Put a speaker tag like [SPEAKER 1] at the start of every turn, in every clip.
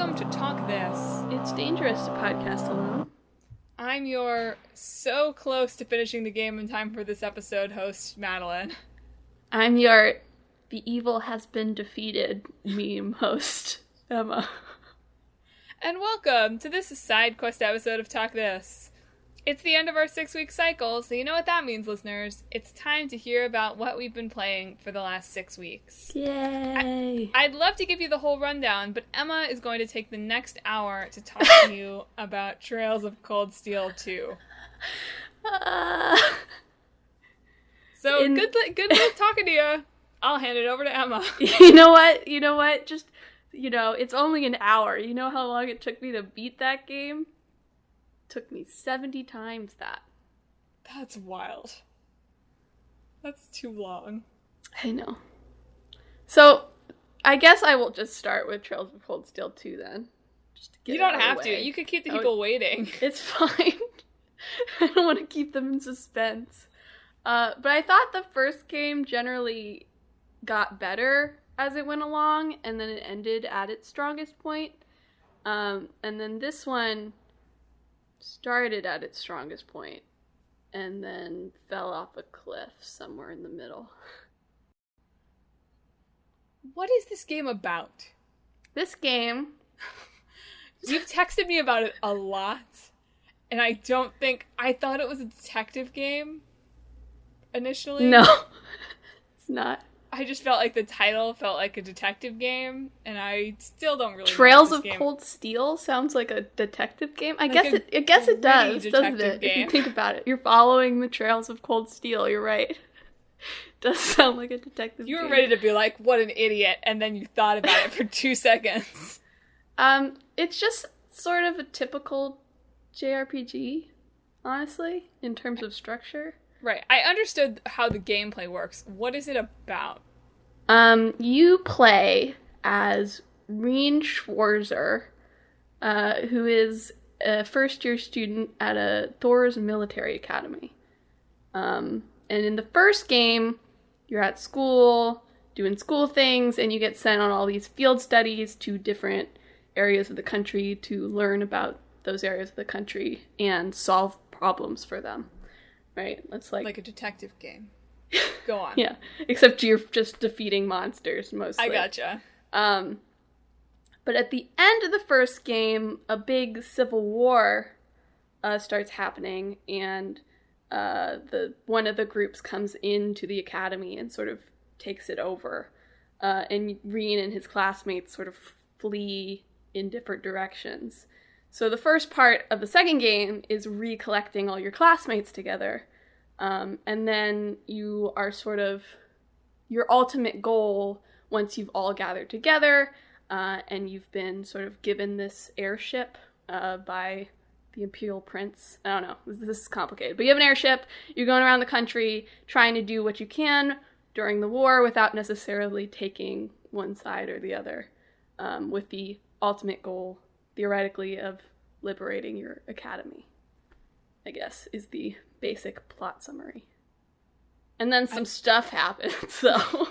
[SPEAKER 1] welcome to Talk This.
[SPEAKER 2] It's dangerous to podcast alone.
[SPEAKER 1] I'm your so close to finishing the game in time for this episode host, Madelyn.
[SPEAKER 2] I'm your the evil has been defeated meme host, Emma.
[SPEAKER 1] And welcome to this side quest episode of Talk This. It's the end of our 6-week cycle, so you know what that means, listeners. It's time to hear about what we've been playing for the last 6 weeks.
[SPEAKER 2] Yay!
[SPEAKER 1] I'd love to give you the whole rundown, but Emma is going to take the next hour to talk to you about Trails of Cold Steel 2. Good talking to you. I'll hand it over to Emma.
[SPEAKER 2] You know what? Just, it's only an hour. You know how long it took me to beat that game? It took me 70 times that.
[SPEAKER 1] That's wild. That's too long.
[SPEAKER 2] I know. So, I guess I will just start with Trails of Cold Steel 2 then. Just to get
[SPEAKER 1] you don't have to. You could keep the people waiting.
[SPEAKER 2] It's fine. I don't want to keep them in suspense. But I thought the first game generally got better as it went along, and then it ended at its strongest point. And then this one started at its strongest point, and then fell off a cliff somewhere in the middle.
[SPEAKER 1] What is this game about?
[SPEAKER 2] This game...
[SPEAKER 1] You've texted me about it a lot, and I thought it was a detective game initially.
[SPEAKER 2] No, it's not.
[SPEAKER 1] I just felt like the title felt like a detective game, and I still don't really
[SPEAKER 2] Trails
[SPEAKER 1] know
[SPEAKER 2] of
[SPEAKER 1] this game.
[SPEAKER 2] Cold Steel sounds like a detective game. I
[SPEAKER 1] Like
[SPEAKER 2] guess it does, doesn't it?
[SPEAKER 1] game.
[SPEAKER 2] If you think about it. You're following the trails of Cold Steel, you're right. Does sound like a detective game.
[SPEAKER 1] You were ready to be like, what an idiot, and then you thought about it for 2 seconds.
[SPEAKER 2] It's just sort of a typical JRPG, honestly, in terms of structure.
[SPEAKER 1] Right. I understood how the gameplay works. What is it about?
[SPEAKER 2] You play as Rean Schwarzer, who is a first-year student at a Thor's military academy. And in the first game, you're at school, doing school things, and you get sent on all these field studies to different areas of the country to learn about those areas of the country and solve problems for them. Right? That's like
[SPEAKER 1] a detective game. Go on.
[SPEAKER 2] Yeah. Except you're just defeating monsters mostly.
[SPEAKER 1] I gotcha.
[SPEAKER 2] But at the end of the first game, a big civil war starts happening, and one of the groups comes into the academy and sort of takes it over. And Rean and his classmates sort of flee in different directions. So the first part of the second game is recollecting all your classmates together. And then you are sort of, your ultimate goal, once you've all gathered together, and you've been sort of given this airship by the Imperial Prince. I don't know, this is complicated. But you have an airship, you're going around the country trying to do what you can during the war without necessarily taking one side or the other, with the ultimate goal, theoretically, of liberating your academy, I guess, is the basic plot summary. And then some stuff happens, though,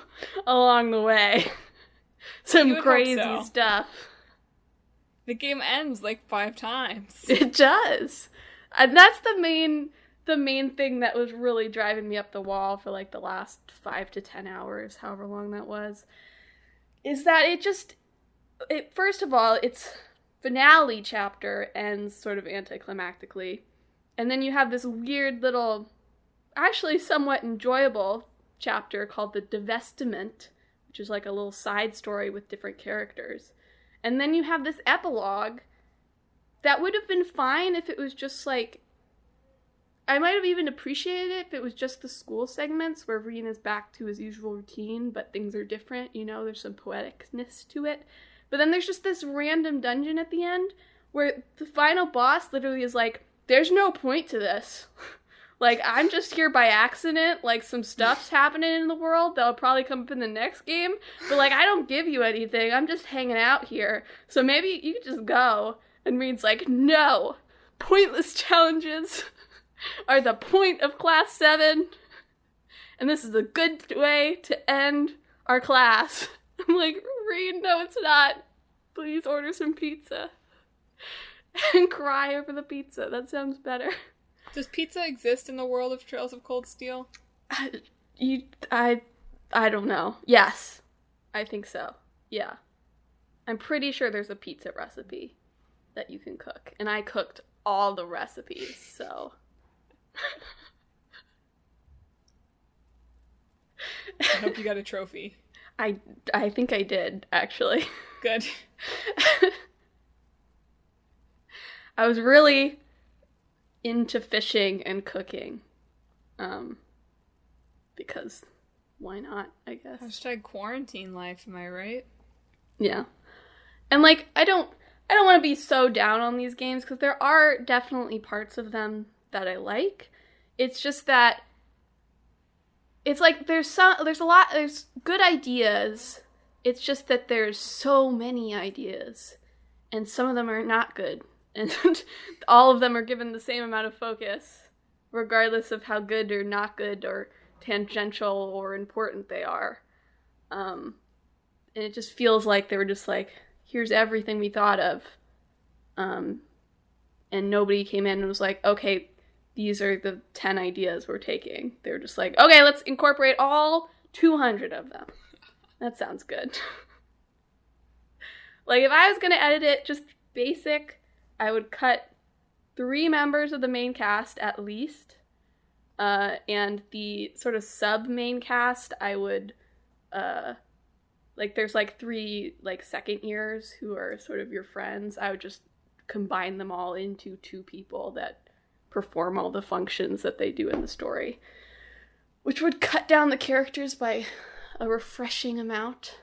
[SPEAKER 2] along the way. Some crazy stuff.
[SPEAKER 1] The game ends like 5 times.
[SPEAKER 2] It does. And that's the main thing that was really driving me up the wall for like the last 5 to 10 hours, however long that was, is that it first of all, its finale chapter ends sort of anticlimactically. And then you have this weird little, actually somewhat enjoyable chapter called The Divestment, which is like a little side story with different characters. And then you have this epilogue that would have been fine if it was just like, I might have even appreciated it if it was just the school segments where Rean is back to his usual routine, but things are different, there's some poeticness to it. But then there's just this random dungeon at the end where the final boss literally is like, there's no point to this. Like, I'm just here by accident. Like, some stuff's happening in the world that'll probably come up in the next game. But, like, I don't give you anything. I'm just hanging out here. So maybe you could just go. And Rean's like, no. Pointless challenges are the point of Class 7. And this is a good way to end our class. I'm like, Rean, no, it's not. Please order some pizza. And cry over the pizza. That sounds better.
[SPEAKER 1] Does pizza exist in the world of Trails of Cold Steel?
[SPEAKER 2] I don't know. Yes. I think so. Yeah. I'm pretty sure there's a pizza recipe that you can cook. And I cooked all the recipes, so...
[SPEAKER 1] I hope you got a trophy.
[SPEAKER 2] I think I did, actually.
[SPEAKER 1] Good.
[SPEAKER 2] I was really into fishing and cooking. Because why not, I guess.
[SPEAKER 1] Hashtag quarantine life, am I right?
[SPEAKER 2] Yeah. And like, I don't want to be so down on these games because there are definitely parts of them that I like. It's just that it's like there's good ideas. It's just that there's so many ideas and some of them are not good. And all of them are given the same amount of focus regardless of how good or not good or tangential or important they are. And it just feels like they were just like, here's everything we thought of. And nobody came in and was like, okay, these are the 10 ideas we're taking. They were just like, okay, let's incorporate all 200 of them. That sounds good. Like, if I was going to edit it just basic, I would cut 3 members of the main cast at least. And the sort of sub-main cast, I would, like, there's, like, 3, like, second years who are sort of your friends. I would just combine them all into 2 people that perform all the functions that they do in the story, which would cut down the characters by a refreshing amount.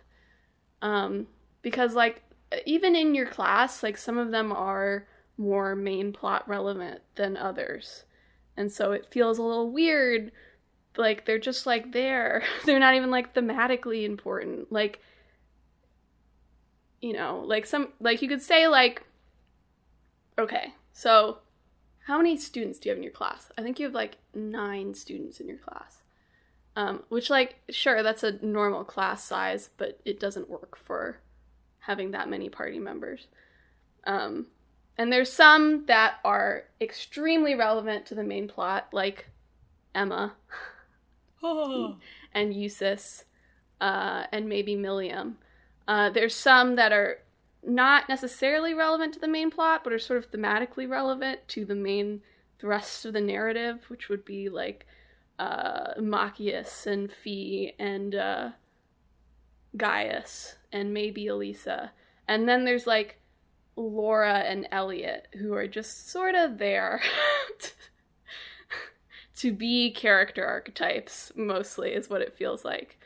[SPEAKER 2] Because, like, even in your class, like, some of them are more main plot relevant than others. And so it feels a little weird, like, they're just, like, there. They're not even, like, thematically important. Like, you know, like, you could say, like, okay, so how many students do you have in your class? I think you have, like, 9 students in your class. Which, like, sure, that's a normal class size, but it doesn't work for having that many party members. And there's some that are extremely relevant to the main plot, like Emma and Eustace, and maybe Milliam. There's some that are not necessarily relevant to the main plot, but are sort of thematically relevant to the main thrust of the narrative, which would be like Machias and Fee and Gaius and maybe Elisa. And then there's like Laura and Elliot, who are just sort of there to be character archetypes, mostly, is what it feels like.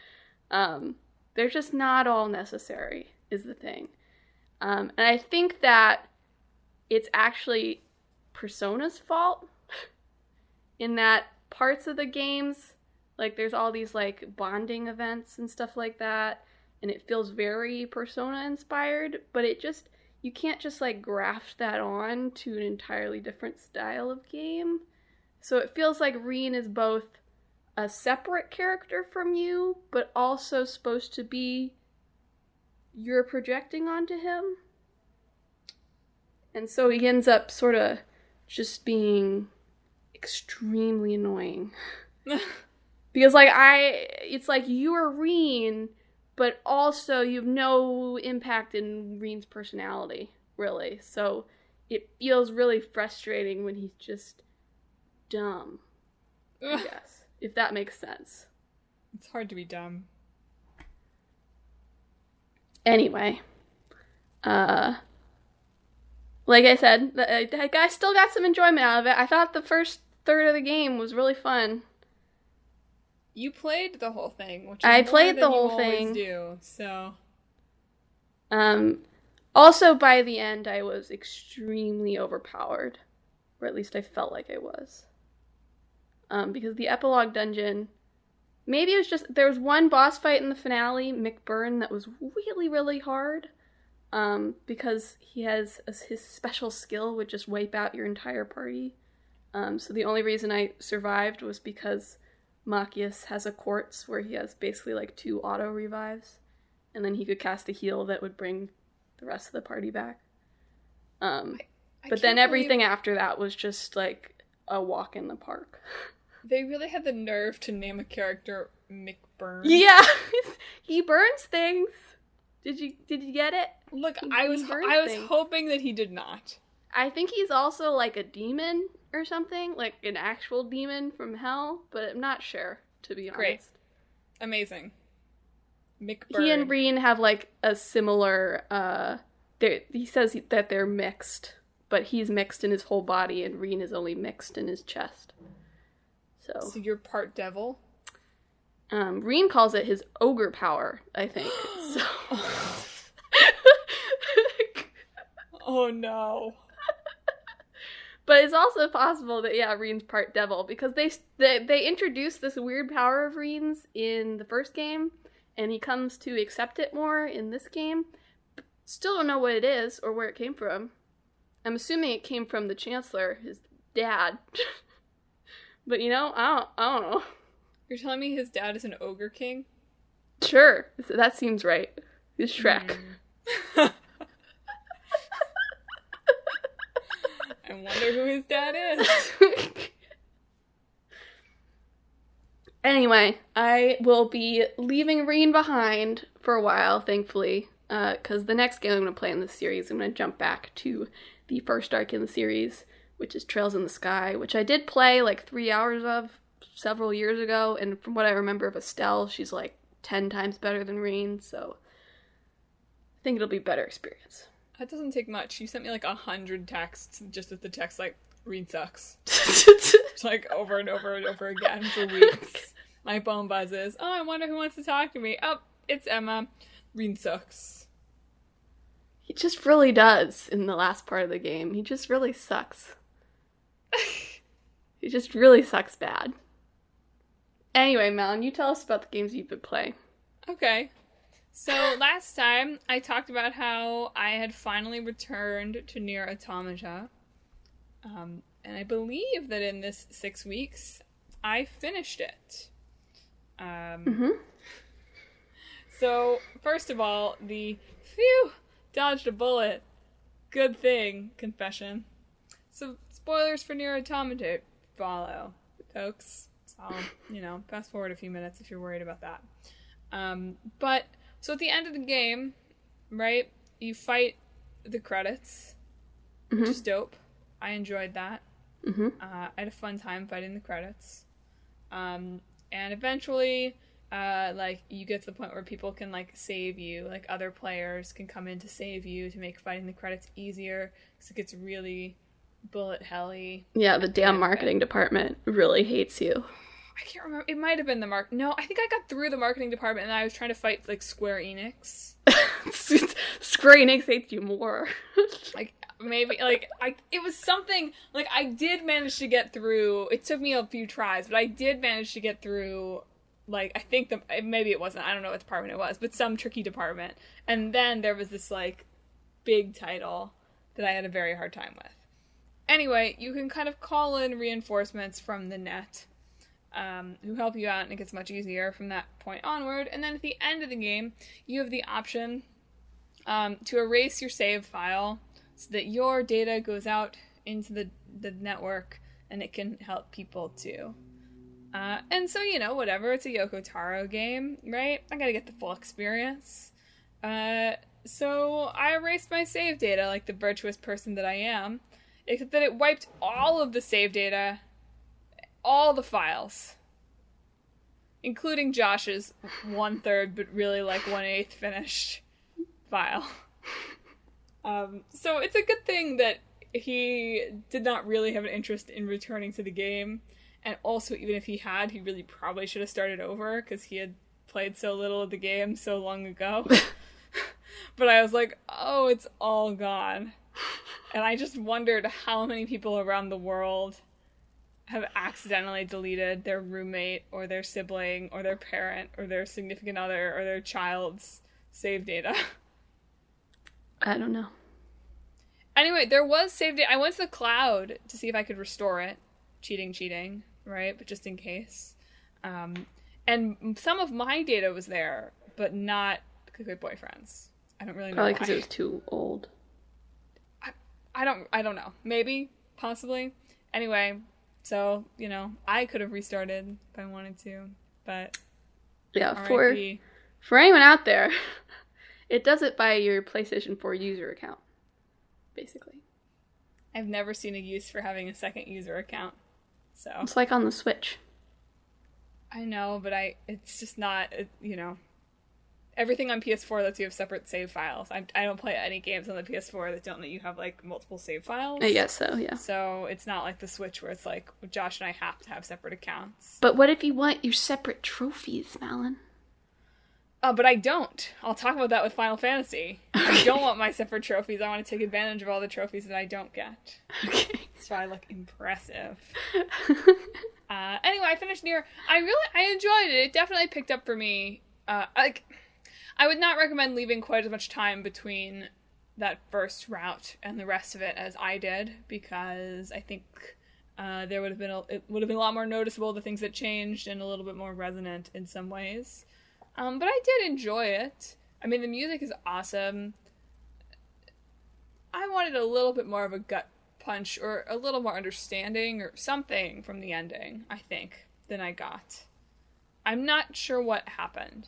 [SPEAKER 2] They're just not all necessary, is the thing. And I think that it's actually Persona's fault in that parts of the games, like, there's all these, like, bonding events and stuff like that, and it feels very Persona-inspired, but it just, you can't just, like, graft that on to an entirely different style of game. So it feels like Rean is both a separate character from you, but also supposed to be you're projecting onto him. And so he ends up sort of just being extremely annoying. Because, like, it's like you are Rean, but also you have no impact in Rean's personality, really. So it feels really frustrating when he's just dumb, I guess, if that makes sense.
[SPEAKER 1] It's hard to be dumb.
[SPEAKER 2] Anyway, like I said, I still got some enjoyment out of it. I thought the first third of the game was really fun.
[SPEAKER 1] You played the whole thing, which is
[SPEAKER 2] I
[SPEAKER 1] more
[SPEAKER 2] played
[SPEAKER 1] than
[SPEAKER 2] the whole
[SPEAKER 1] you
[SPEAKER 2] thing.
[SPEAKER 1] Always do, so.
[SPEAKER 2] Also, by the end, I was extremely overpowered, or at least I felt like I was. Because the epilogue dungeon, maybe it was just, there was one boss fight in the finale, McBurn, that was really, really hard. Because he has his special skill would just wipe out your entire party. So the only reason I survived was because Machias has a quartz where he has basically like 2 auto revives, and then he could cast a heal that would bring the rest of the party back.
[SPEAKER 1] I
[SPEAKER 2] But then everything after that was just like a walk in the park.
[SPEAKER 1] They really had the nerve to name a character McBurn.
[SPEAKER 2] Yeah, he burns things. Did you get it?
[SPEAKER 1] Look, I was hoping that he did not.
[SPEAKER 2] I think he's also like a demon or something, like an actual demon from hell, but I'm not sure, to be honest.
[SPEAKER 1] Great. Amazing. McBurn.
[SPEAKER 2] He and Rean have like a similar, he says that they're mixed, but he's mixed in his whole body and Rean is only mixed in his chest. So
[SPEAKER 1] you're part devil?
[SPEAKER 2] Rean calls it his ogre power, I think. So.
[SPEAKER 1] Oh no.
[SPEAKER 2] But it's also possible that, yeah, Rean's part devil, because they introduced this weird power of Rean's in the first game, and he comes to accept it more in this game. Still don't know what it is or where it came from. I'm assuming it came from the Chancellor, his dad. But, you know, I don't know.
[SPEAKER 1] You're telling me his dad is an ogre king?
[SPEAKER 2] Sure. That seems right. He's Shrek.
[SPEAKER 1] I wonder who his dad is.
[SPEAKER 2] Anyway, I will be leaving Rean behind for a while, thankfully, because the next game I'm going to play in this series, I'm going to jump back to the first arc in the series, which is Trails in the Sky, which I did play like 3 hours of several years ago, and from what I remember of Estelle, she's like 10 times better than Rean, so I think it'll be a better experience.
[SPEAKER 1] That doesn't take much. You sent me like 100 texts just with the text like, Rean sucks. It's like over and over and over again for weeks. My phone buzzes. Oh, I wonder who wants to talk to me. Oh, it's Emma. Rean sucks.
[SPEAKER 2] He just really does in the last part of the game. He just really sucks. He just really sucks bad. Anyway, Madelyn, you tell us about the games you've been playing.
[SPEAKER 1] Okay. So last time I talked about how I had finally returned to Nier Automata. And I believe that in this 6 weeks, I finished it. So, first of all, dodged a bullet. Good thing, confession. So, spoilers for Nier Automata follow, folks. So, fast forward a few minutes if you're worried about that. So at the end of the game, right, you fight the credits, which is dope. I enjoyed that. I had a fun time fighting the credits. And eventually, you get to the point where people can, save you. Like, other players can come in to save you to make fighting the credits easier, because it gets really bullet helly. Yeah,
[SPEAKER 2] the damn marketing department really hates you.
[SPEAKER 1] I can't remember. It might have been No, I think I got through the marketing department and I was trying to fight, Square Enix.
[SPEAKER 2] Square Enix hates you more.
[SPEAKER 1] It was something, I did manage to get through. It took me a few tries, but I did manage to get through, I think maybe it wasn't, I don't know what department it was, but some tricky department. And then there was this, big title that I had a very hard time with. Anyway, you can kind of call in reinforcements from the net. Who help you out, and it gets much easier from that point onward. And then at the end of the game, you have the option to erase your save file so that your data goes out into the network, and it can help people too. And so, whatever, it's a Yoko Taro game, right? I gotta get the full experience. So I erased my save data like the virtuous person that I am, except that it wiped all of the save data, all the files, including Josh's 1/3 but really 1/8 finished file. So it's a good thing that he did not really have an interest in returning to the game, and also even if he had, he really probably should have started over because he had played so little of the game so long ago. But I was like, oh, it's all gone. And I just wondered how many people around the world have accidentally deleted their roommate or their sibling or their parent or their significant other or their child's save data.
[SPEAKER 2] I don't know.
[SPEAKER 1] Anyway, there was save data. I went to the cloud to see if I could restore it. Cheating, right? But just in case. And some of my data was there, but not Kukui Boyfriend's. I don't really know
[SPEAKER 2] Probably
[SPEAKER 1] why.
[SPEAKER 2] because it was too old.
[SPEAKER 1] I don't know. Maybe, possibly. Anyway, so, I could have restarted if I wanted to, but
[SPEAKER 2] Yeah,
[SPEAKER 1] RIP.
[SPEAKER 2] for anyone out there, it does it by your PlayStation 4 user account, basically.
[SPEAKER 1] I've never seen a use for having a second user account, so.
[SPEAKER 2] It's like on the Switch.
[SPEAKER 1] I know, but it's just not, everything on PS4 lets you have separate save files. I don't play any games on the PS4 that don't let you have, like, multiple save files.
[SPEAKER 2] I guess so, yeah.
[SPEAKER 1] So it's not like the Switch where it's like, Josh and I have to have separate accounts.
[SPEAKER 2] But what if you want your separate trophies, Madelyn?
[SPEAKER 1] But I don't. I'll talk about that with Final Fantasy. I don't want my separate trophies. I want to take advantage of all the trophies that I don't get.
[SPEAKER 2] Okay.
[SPEAKER 1] So I look impressive. Anyway, I finished Nier. I enjoyed it. It definitely picked up for me. I would not recommend leaving quite as much time between that first route and the rest of it as I did, because I think it would have been a lot more noticeable, the things that changed, and a little bit more resonant in some ways. But I did enjoy it. I mean, the music is awesome. I wanted a little bit more of a gut punch or a little more understanding or something from the ending, I think, than I got. I'm not sure what happened.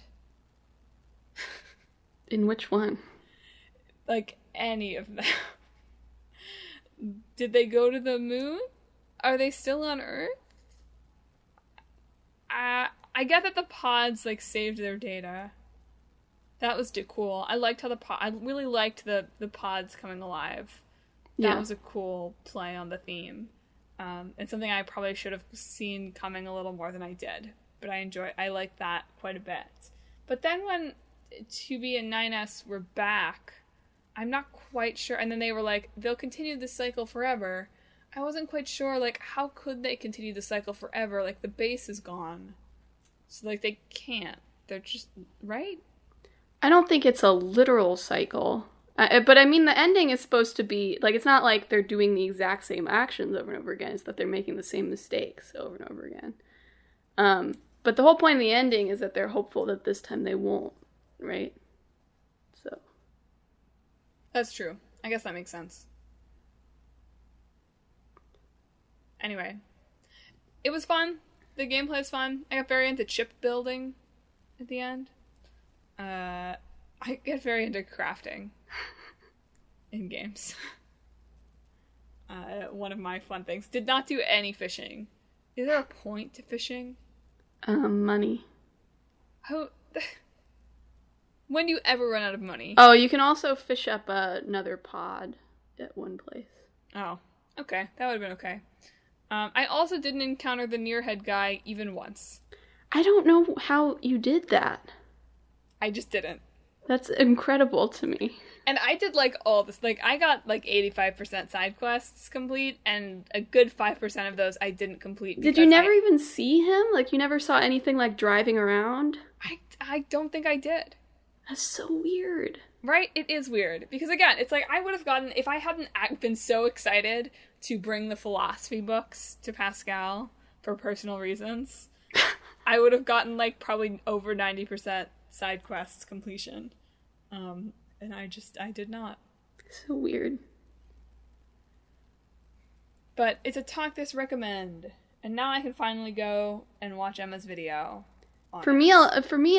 [SPEAKER 2] In which one?
[SPEAKER 1] Like, any of them. Did they go to the moon? Are they still on Earth? I get that the pods, like, saved their data. That was cool. I liked how I really liked the pods coming alive. That was a cool play on the theme. And something I probably should have seen coming a little more than I did. But I liked that quite a bit. But then when 2B and 9S were back, I'm not quite sure. And then they were like, they'll continue this cycle forever. I wasn't quite sure, like, how could they continue the cycle forever? Like, the base is gone. So, like, they can't. They're just, right?
[SPEAKER 2] I don't think it's a literal cycle. But I mean, the ending is supposed to be, like, it's not like they're doing the exact same actions over and over again. It's that they're making the same mistakes over and over again. But the whole point of the ending is that they're hopeful that this time they won't, right? So.
[SPEAKER 1] That's true. I guess that makes sense. Anyway. It was fun. The gameplay is fun. I got very into chip building at the end. I get very into crafting in games. One of my fun things. Did not do any fishing. Is there a point to fishing?
[SPEAKER 2] Money.
[SPEAKER 1] How... When do you ever run out of money?
[SPEAKER 2] Oh, you can also fish up another pod at one place.
[SPEAKER 1] Oh, okay. That would have been okay. I also didn't encounter the Nearhead guy even once.
[SPEAKER 2] I don't know how you did that.
[SPEAKER 1] I just didn't.
[SPEAKER 2] That's incredible to me.
[SPEAKER 1] And I did, like, all this. Like, I got, like, 85% side quests complete, and a good 5% of those I didn't complete.
[SPEAKER 2] Did you never even see him? Like, you never saw anything, like, driving around?
[SPEAKER 1] I don't think I did.
[SPEAKER 2] That's so weird.
[SPEAKER 1] Right? It is weird. Because, again, it's like, I would have gotten... If I hadn't been so excited to bring the philosophy books to Pascal for personal reasons, I would have gotten, like, probably over 90% side quests completion. And I did not.
[SPEAKER 2] So weird.
[SPEAKER 1] But it's a talk this recommend. And now I can finally go and watch Emma's video.
[SPEAKER 2] For me,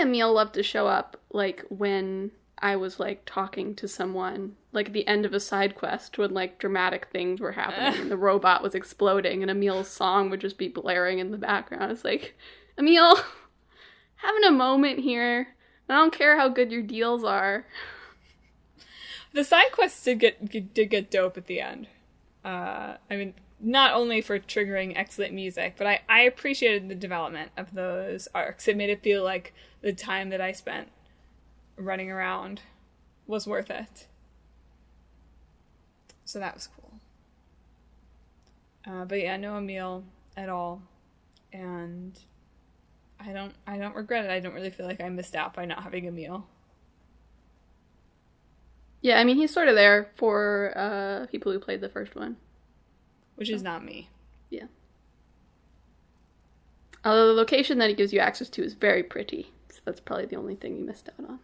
[SPEAKER 2] Emil loved to show up, like, when I was, like, talking to someone, like, at the end of a side quest when, like, dramatic things were happening and the robot was exploding and Emil's song would just be blaring in the background. It's like, Emil, having a moment here. I don't care how good your deals are.
[SPEAKER 1] The side quests did get dope at the end. I mean, not only for triggering excellent music, but I appreciated the development of those arcs. It made it feel like the time that I spent running around was worth it. So that was cool. But yeah, no Emil at all. And I don't regret it. I don't really feel like I missed out by not having Emil.
[SPEAKER 2] Yeah, I mean, he's sort of there for people who played the first one.
[SPEAKER 1] Which is not me.
[SPEAKER 2] Yeah. Although the location that he gives you access to is very pretty. So that's probably the only thing you missed out on.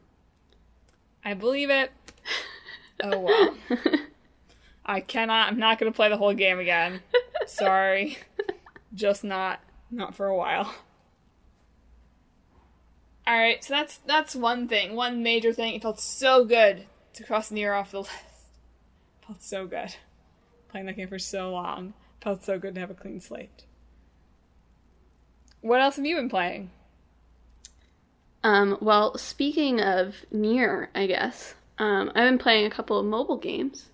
[SPEAKER 1] I believe it. Oh, well. I'm not going to play the whole game again. Sorry. Just not for a while. Alright, so that's one thing. One major thing. It felt so good to cross Nier off the list. It felt so good. Playing that game for so long. It felt so good to have a clean slate. What else have you been playing?
[SPEAKER 2] Well, speaking of Nier, I guess, I've been playing a couple of mobile games.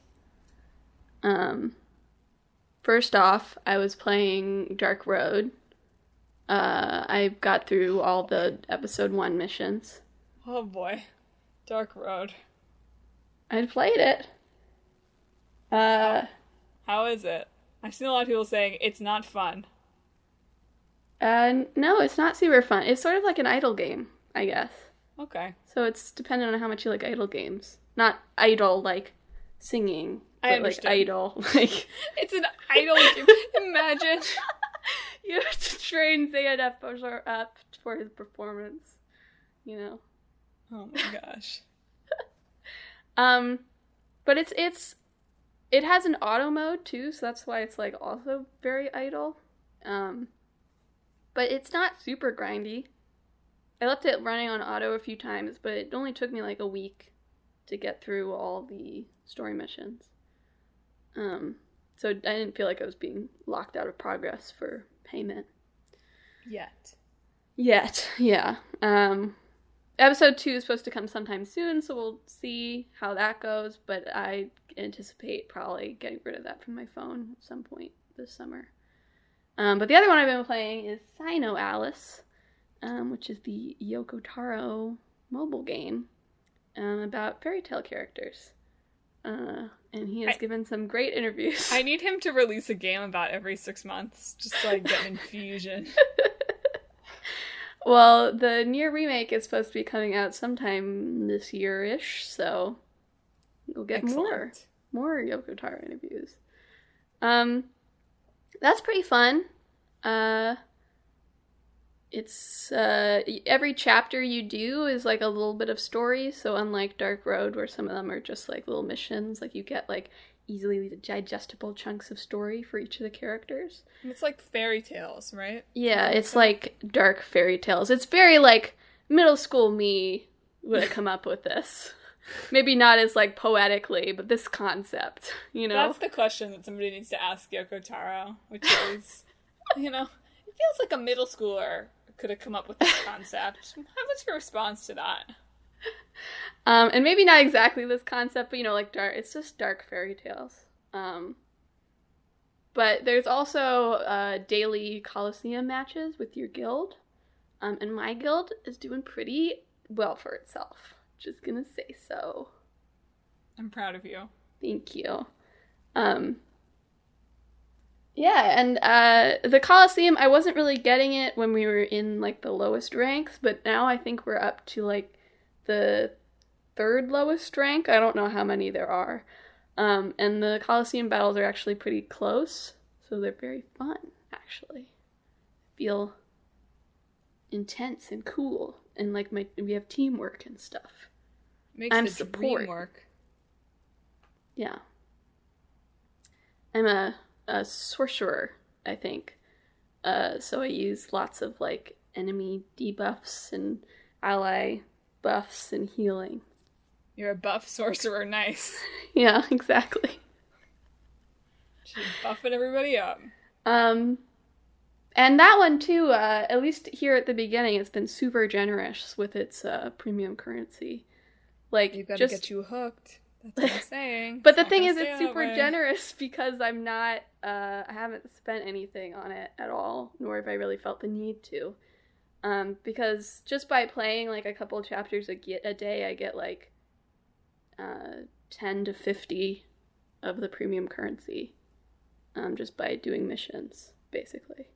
[SPEAKER 2] First off, I was playing Dark Road. I got through all the episode 1 missions.
[SPEAKER 1] Oh boy. Dark Road.
[SPEAKER 2] I played it.
[SPEAKER 1] How is it? I've seen a lot of people saying it's not fun.
[SPEAKER 2] No, it's not super fun. It's sort of like an idle game, I guess.
[SPEAKER 1] Okay.
[SPEAKER 2] So it's dependent on how much you like idle games. Not idle like singing, but like idle like
[SPEAKER 1] it's an idle game. Imagine.
[SPEAKER 2] You have to train Xehanort up for his performance, you know.
[SPEAKER 1] Oh my gosh.
[SPEAKER 2] But it has an auto mode too, so that's why it's like also very idle. But it's not super grindy. I left it running on auto a few times, but it only took me like a week to get through all the story missions. So I didn't feel like I was being locked out of progress for payment.
[SPEAKER 1] Yet,
[SPEAKER 2] yeah. Episode 2 is supposed to come sometime soon, so we'll see how that goes, but I anticipate probably getting rid of that from my phone at some point this summer. But the other one I've been playing is Sino Alice, which is the Yoko Taro mobile game about fairy tale characters. And he has given some great interviews.
[SPEAKER 1] I need him to release a game about every 6 months, just so I get an infusion.
[SPEAKER 2] Well, the Nier remake is supposed to be coming out sometime this year-ish, so we'll get more Yoko Taro interviews. That's pretty fun. It's every chapter you do is like a little bit of story, so unlike Dark Road where some of them are just like little missions, like you get like easily digestible chunks of story for each of the characters.
[SPEAKER 1] It's like fairy tales, right?
[SPEAKER 2] Yeah, it's like dark fairy tales. It's very like middle school me would have come up with this. Maybe not as like poetically, but this concept, you know? That's
[SPEAKER 1] the question that somebody needs to ask Yoko Taro, which is, you know, it feels like a middle schooler could have come up with this concept. What's your response to that?
[SPEAKER 2] And maybe not exactly this concept, but, you know, like it's just dark fairy tales. But there's also daily Coliseum matches with your guild. And my guild is doing pretty well for itself. Just gonna say so.
[SPEAKER 1] I'm proud of you.
[SPEAKER 2] Thank you. Yeah, and the Coliseum, I wasn't really getting it when we were in, like, the lowest ranks, but now I think we're up to, like, the 3rd lowest rank. I don't know how many there are. And the Coliseum battles are actually pretty close, so they're very fun, actually. Feel intense and cool, and, like, we have teamwork and stuff.
[SPEAKER 1] Makes the support. Dream work.
[SPEAKER 2] Yeah. I'm a sorcerer, I think. So I use lots of, like, enemy debuffs and ally buffs and healing.
[SPEAKER 1] You're a buff sorcerer, nice.
[SPEAKER 2] Yeah, exactly.
[SPEAKER 1] She's buffing everybody up.
[SPEAKER 2] And that one, too, at least here at the beginning, it's been super generous with its premium currency. Like,
[SPEAKER 1] you gotta get you hooked. That's what I'm saying.
[SPEAKER 2] But the thing is, it's super generous because I'm not, I haven't spent anything on it at all, nor have I really felt the need to. Because just by playing, like, a couple of chapters a day, I get, like, 10 to 50 of the premium currency, just by doing missions, basically.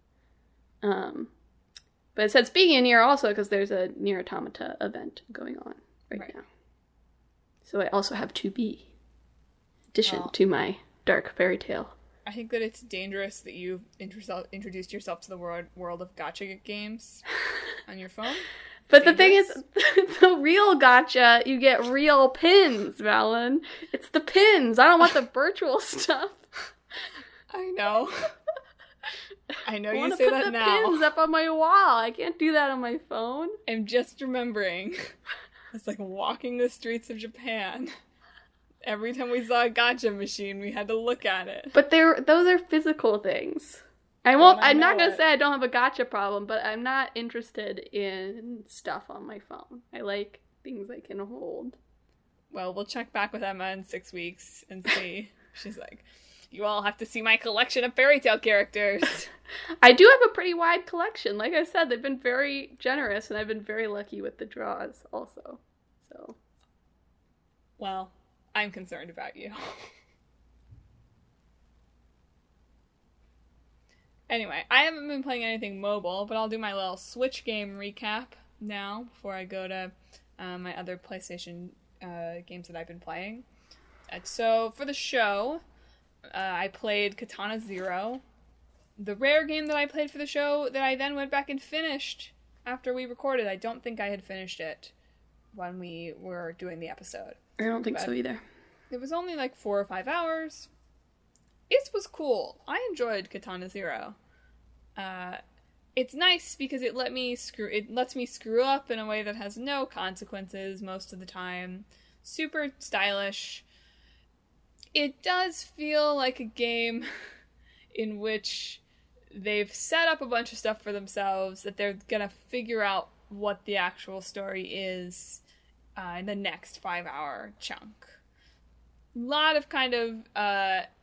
[SPEAKER 2] But it said speaking of Nier also because there's a Nier Automata event going on right now. So I also have 2B, addition to my dark fairy tale.
[SPEAKER 1] I think that it's dangerous that you've introduced yourself to the world of gacha games on your phone.
[SPEAKER 2] But the thing is, the real gacha, you get real pins, Madelyn. It's the pins. I don't want the virtual stuff.
[SPEAKER 1] I know. I know you say that now.
[SPEAKER 2] I want to put the pins up on my wall. I can't do that on my phone.
[SPEAKER 1] I'm just remembering. It's like walking the streets of Japan. Every time we saw a gacha machine, we had to look at it.
[SPEAKER 2] But those are physical things. I'm not going to say I don't have a gacha problem, but I'm not interested in stuff on my phone. I like things I can hold.
[SPEAKER 1] Well, we'll check back with Emma in 6 weeks and see. She's like, you all have to see my collection of fairy tale characters.
[SPEAKER 2] I do have a pretty wide collection. Like I said, they've been very generous, and I've been very lucky with the draws also. So,
[SPEAKER 1] well, I'm concerned about you. Anyway, I haven't been playing anything mobile, but I'll do my little Switch game recap now before I go to my other PlayStation games that I've been playing. So, for the show, I played Katana Zero, the rare game that I played for the show that I then went back and finished after we recorded. I don't think I had finished it when we were doing the episode.
[SPEAKER 2] I don't think so either.
[SPEAKER 1] It was only like 4 or 5 hours. It was cool. I enjoyed Katana Zero. It's nice because it lets me screw up in a way that has no consequences most of the time. Super stylish. It does feel like a game in which they've set up a bunch of stuff for themselves that they're gonna figure out what the actual story is in the next 5-hour chunk. A lot of kind of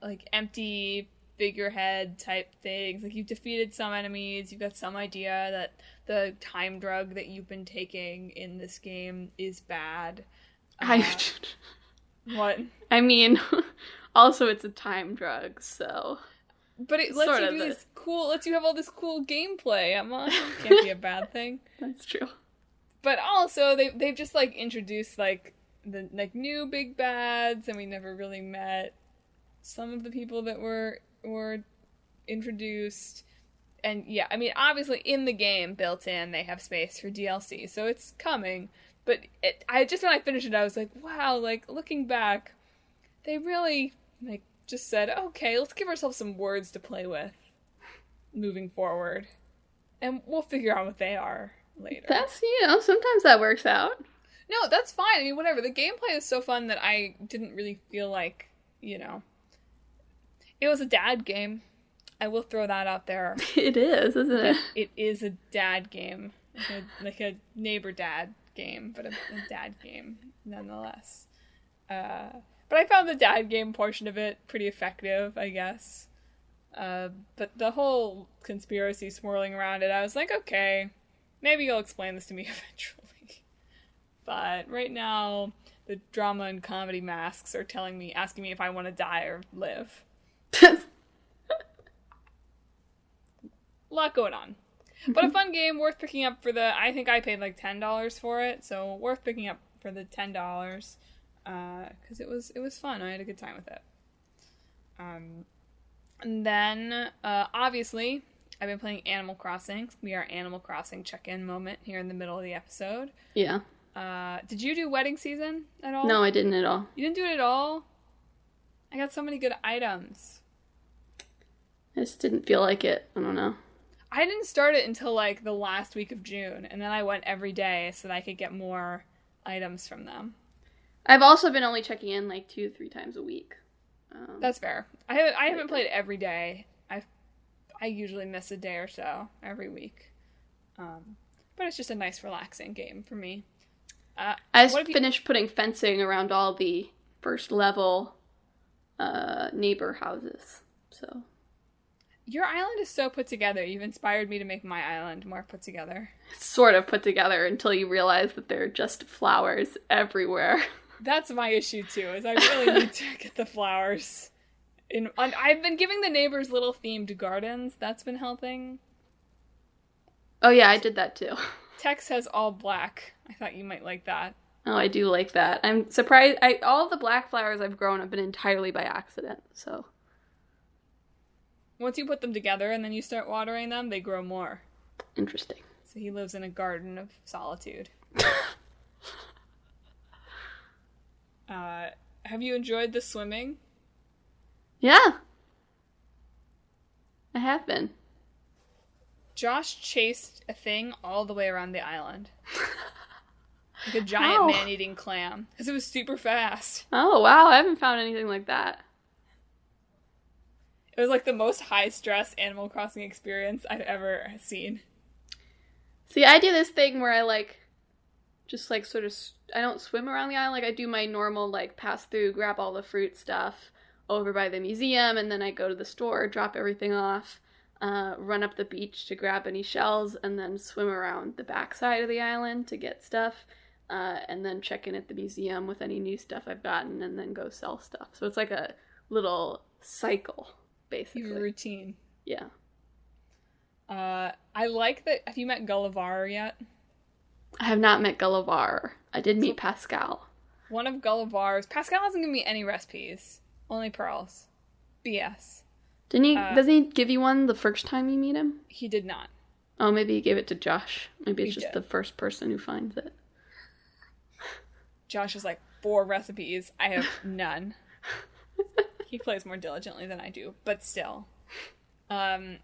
[SPEAKER 1] like empty figurehead type things. Like, you've defeated some enemies, you've got some idea that the time drug that you've been taking in this game is bad. What?
[SPEAKER 2] I mean, also it's a time drug, so.
[SPEAKER 1] But it lets you do this cool, lets you have all this cool gameplay, Emma. Can't be a bad thing.
[SPEAKER 2] That's true.
[SPEAKER 1] But also, they've just, like, introduced, like, the, like, new big bads, and we never really met some of the people that were introduced. And, yeah, I mean, obviously, in the game, built in, they have space for DLC, so it's coming. But when I finished it, I was like, wow, like, looking back, they really, like, just said, okay, let's give ourselves some words to play with moving forward. And we'll figure out what they are later.
[SPEAKER 2] That's, sometimes that works out.
[SPEAKER 1] No, that's fine. I mean, whatever. The gameplay is so fun that I didn't really feel like, it was a dad game. I will throw that out there.
[SPEAKER 2] It is, isn't it?
[SPEAKER 1] It is a dad game. Like a neighbor dad game, but a dad game nonetheless. But I found the dad game portion of it pretty effective, I guess. But the whole conspiracy swirling around it, I was like, okay, maybe you'll explain this to me eventually. But right now, the drama and comedy masks are asking me if I want to die or live. A lot going on. But a fun game, worth picking up I think I paid like $10 for it, so worth picking up for the $10, because it was fun. I had a good time with it. And then, obviously, I've been playing Animal Crossing. It's gonna be our Animal Crossing check-in moment here in the middle of the episode.
[SPEAKER 2] Yeah.
[SPEAKER 1] Did you do wedding season at all?
[SPEAKER 2] No, I didn't at all.
[SPEAKER 1] You didn't do it at all? I got so many good items.
[SPEAKER 2] I just didn't feel like it. I don't know.
[SPEAKER 1] I didn't start it until, like, the last week of June, and then I went every day so that I could get more items from them.
[SPEAKER 2] I've also been only checking in, like, 2-3 times a week.
[SPEAKER 1] That's fair. I haven't played every day. I usually miss a day or so every week. But it's just a nice, relaxing game for me.
[SPEAKER 2] I just finished putting fencing around all the first level neighbor houses, so...
[SPEAKER 1] Your island is so put together. You've inspired me to make my island more put together.
[SPEAKER 2] It's sort of put together until you realize that there are just flowers everywhere.
[SPEAKER 1] That's my issue, too, is I really need to get the flowers. I've been giving the neighbors little themed gardens. That's been helping.
[SPEAKER 2] Oh, yeah, I did that, too.
[SPEAKER 1] Tex has all black. I thought you might like that.
[SPEAKER 2] Oh, I do like that. I'm surprised. All the black flowers I've grown have been entirely by accident, so... Once
[SPEAKER 1] you put them together and then you start watering them, they grow more.
[SPEAKER 2] Interesting.
[SPEAKER 1] So he lives in a garden of solitude. Have you enjoyed the swimming?
[SPEAKER 2] Yeah. I have been.
[SPEAKER 1] Josh chased a thing all the way around the island. Like a giant man-eating clam. Because it was super fast.
[SPEAKER 2] Oh, wow. I haven't found anything like that.
[SPEAKER 1] It was like the most high-stress Animal Crossing experience I've ever seen.
[SPEAKER 2] See, I do this thing where I, like, just, like, sort of... I don't swim around the island. Like, I do my normal, like, pass through, grab all the fruit stuff over by the museum, and then I go to the store, drop everything off, run up the beach to grab any shells, and then swim around the backside of the island to get stuff, and then check in at the museum with any new stuff I've gotten, and then go sell stuff. So it's like a little cycle, basically.
[SPEAKER 1] Your routine.
[SPEAKER 2] Yeah.
[SPEAKER 1] I like that. Have you met Gulliver yet?
[SPEAKER 2] I have not met Gulliver. I did meet Pascal.
[SPEAKER 1] One of Gulliver's... Pascal hasn't given me any recipes. Only pearls. BS.
[SPEAKER 2] Didn't he? Doesn't he give you one the first time you meet him?
[SPEAKER 1] He did not.
[SPEAKER 2] Oh, maybe he gave it to Josh. Maybe it's just the first person who finds it.
[SPEAKER 1] Josh has like 4 recipes. I have none. He plays more diligently than I do, but still. I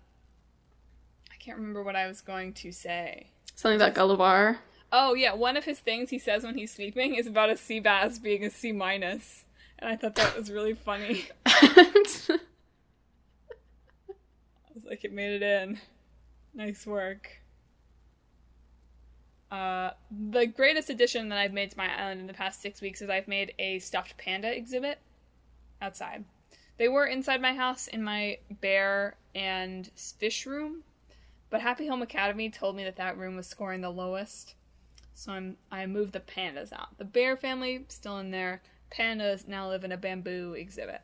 [SPEAKER 1] can't remember what I was going to say.
[SPEAKER 2] Something about Gulliver.
[SPEAKER 1] Oh, yeah. One of his things he says when he's sleeping is about a sea bass being a C-. And I thought that was really funny. I was like, it made it in. Nice work. The greatest addition that I've made to my island in the past 6 weeks is I've made a stuffed panda exhibit outside. They were inside my house in my bear and fish room, but Happy Home Academy told me that room was scoring the lowest. So I moved the pandas out. The bear family, still in there. Pandas now live in a bamboo exhibit.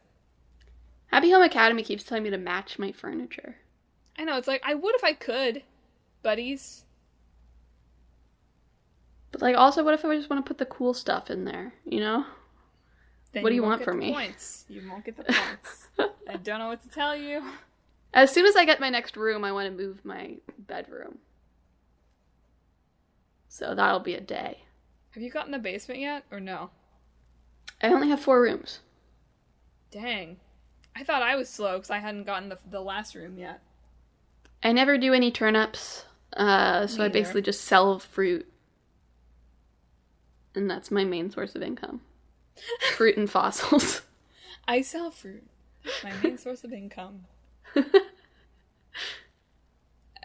[SPEAKER 2] Happy Home Academy keeps telling me to match my furniture.
[SPEAKER 1] I know, it's like, I would if I could, buddies.
[SPEAKER 2] But, like, also, what if I just want to put the cool stuff in there, you know?
[SPEAKER 1] Then
[SPEAKER 2] what do you want from me?
[SPEAKER 1] Points. You won't get the points. I don't know what to tell you.
[SPEAKER 2] As soon as I get my next room, I want to move my bedroom. So that'll be a day.
[SPEAKER 1] Have you gotten the basement yet, or no?
[SPEAKER 2] I only have 4 rooms.
[SPEAKER 1] Dang. I thought I was slow because I hadn't gotten the last room yet.
[SPEAKER 2] I never do any turn-ups, so I basically just sell fruit. And that's my main source of income. Fruit and fossils.
[SPEAKER 1] I sell fruit. That's my main source of income.
[SPEAKER 2] Anyway,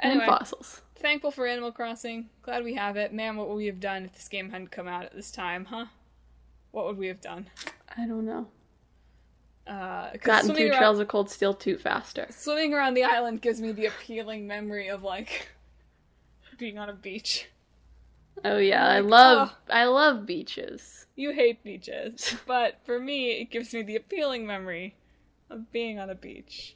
[SPEAKER 2] and fossils.
[SPEAKER 1] Thankful for Animal Crossing. Glad we have it. Man, what would we have done if this game hadn't come out at this time, huh? What would we have done?
[SPEAKER 2] I don't know. Gotten through Trails of Cold Steel 2 faster.
[SPEAKER 1] Swimming around the island gives me the appealing memory of, like, being on a beach.
[SPEAKER 2] Oh yeah, I love beaches.
[SPEAKER 1] You hate beaches, but for me, it gives me the appealing memory of being on a beach.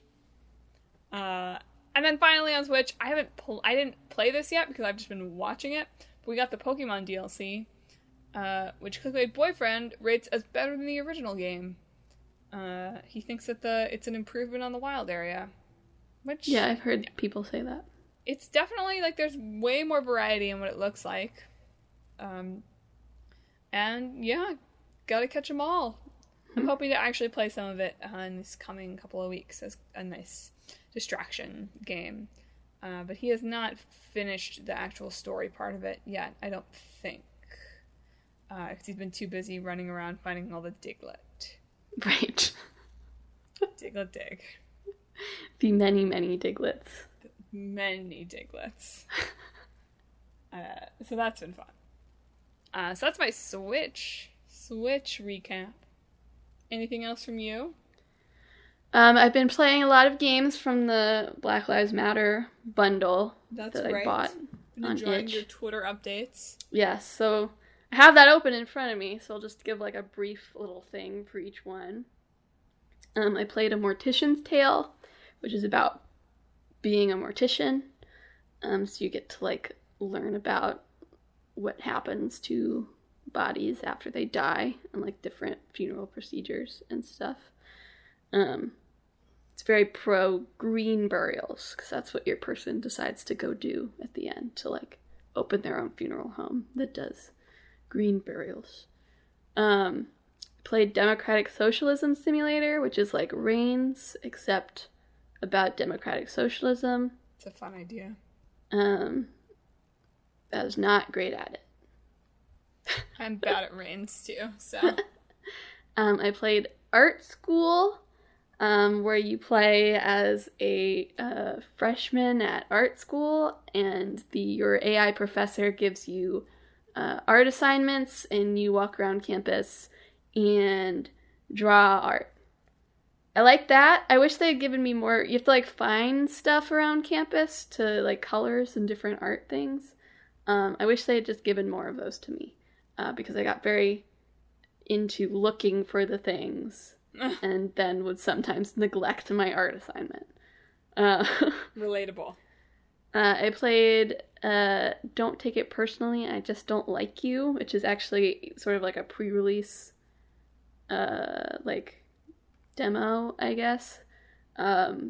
[SPEAKER 1] And then finally on Switch, I didn't play this yet because I've just been watching it, but we got the Pokemon DLC, which Clickbait Boyfriend rates as better than the original game. He thinks that it's an improvement on the wild area, which...
[SPEAKER 2] Yeah, I've heard people say that.
[SPEAKER 1] It's definitely, like, there's way more variety in what it looks like. And, yeah, gotta catch them all. I'm hoping to actually play some of it in this coming couple of weeks as a nice distraction game. But he has not finished the actual story part of it yet, I don't think. Because he's been too busy running around finding all the Diglett.
[SPEAKER 2] Right.
[SPEAKER 1] Diglett dig.
[SPEAKER 2] The many, many Diglets.
[SPEAKER 1] Many Diglets. So that's been fun. So that's my Switch recap. Anything else from you?
[SPEAKER 2] I've been playing a lot of games from the Black Lives Matter bundle that I bought on
[SPEAKER 1] enjoying
[SPEAKER 2] itch.
[SPEAKER 1] Your Twitter updates.
[SPEAKER 2] Yes, so I have that open in front of me, so I'll just give like a brief little thing for each one. I played A Mortician's Tale, which is about being a mortician. So you get to like learn about what happens to bodies after they die and like different funeral procedures and stuff. It's very pro green burials because that's what your person decides to go do at the end, to like open their own funeral home that does green burials. Played Democratic Socialism Simulator, which is like Reigns, except about democratic socialism.
[SPEAKER 1] It's a fun idea.
[SPEAKER 2] I was not great at it.
[SPEAKER 1] I'm bad at Reigns too, so.
[SPEAKER 2] I played Art School, where you play as a freshman at art school, and your AI professor gives you art assignments, and you walk around campus and draw art. I like that. I wish they had given me more. You have to like find stuff around campus to like colors and different art things. I wish they had just given more of those to me, because I got very into looking for the things and then would sometimes neglect my art assignment.
[SPEAKER 1] Relatable.
[SPEAKER 2] I played Don't Take It Personally, I Just Don't Like You, which is actually sort of like a pre-release like demo, I guess.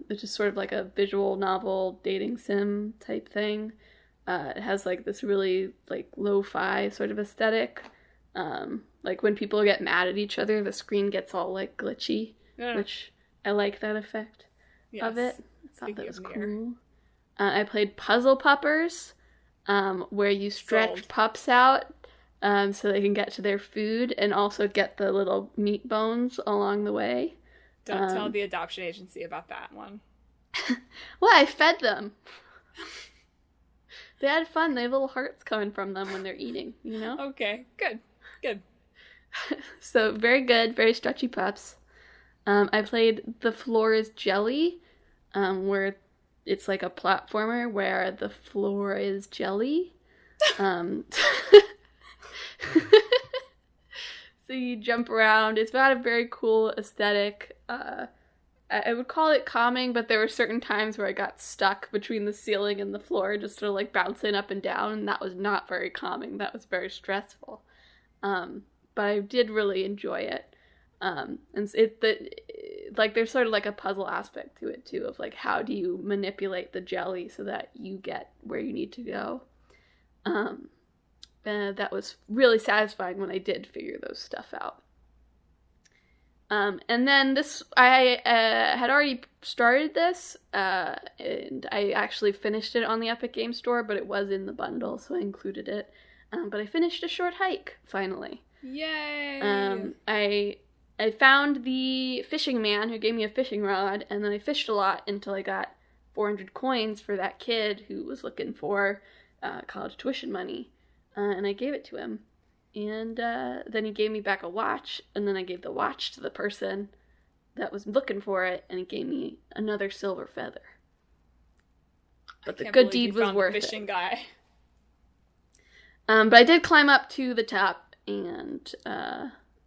[SPEAKER 2] Which is sort of like a visual novel dating sim type thing. It has like this really like lo-fi sort of aesthetic. Like when people get mad at each other, the screen gets all like glitchy, which I like that effect of it. I thought that was cool. I played Puzzle Puppers, where you stretch pups out so they can get to their food and also get the little meat bones along the way.
[SPEAKER 1] Don't tell the adoption agency about that one.
[SPEAKER 2] Well, I fed them. They had fun. They have little hearts coming from them when they're eating, you know?
[SPEAKER 1] Okay, good.
[SPEAKER 2] So, very good, very stretchy pups. I played The Floor is Jelly, where it's like a platformer where the floor is jelly. So you jump around. It's got a very cool aesthetic. I would call it calming, but there were certain times where I got stuck between the ceiling and the floor, just sort of like bouncing up and down, and that was not very calming. That was very stressful. But I did really enjoy it. And like there's sort of like a puzzle aspect to it too, of like how do you manipulate the jelly so that you get where you need to go. And that was really satisfying when I did figure those stuff out. And then I had already started this, and I actually finished it on the Epic Game Store, but it was in the bundle, so I included it. But I finished A Short Hike, finally.
[SPEAKER 1] Yay!
[SPEAKER 2] I found the fishing man who gave me a fishing rod, and then I fished a lot until I got 400 coins for that kid who was looking for college tuition money, and I gave it to him. And then he gave me back a watch, and then I gave the watch to the person that was looking for it, and he gave me another silver feather. But the good deed was worth it.
[SPEAKER 1] Fishing guy.
[SPEAKER 2] But I did climb up to the top and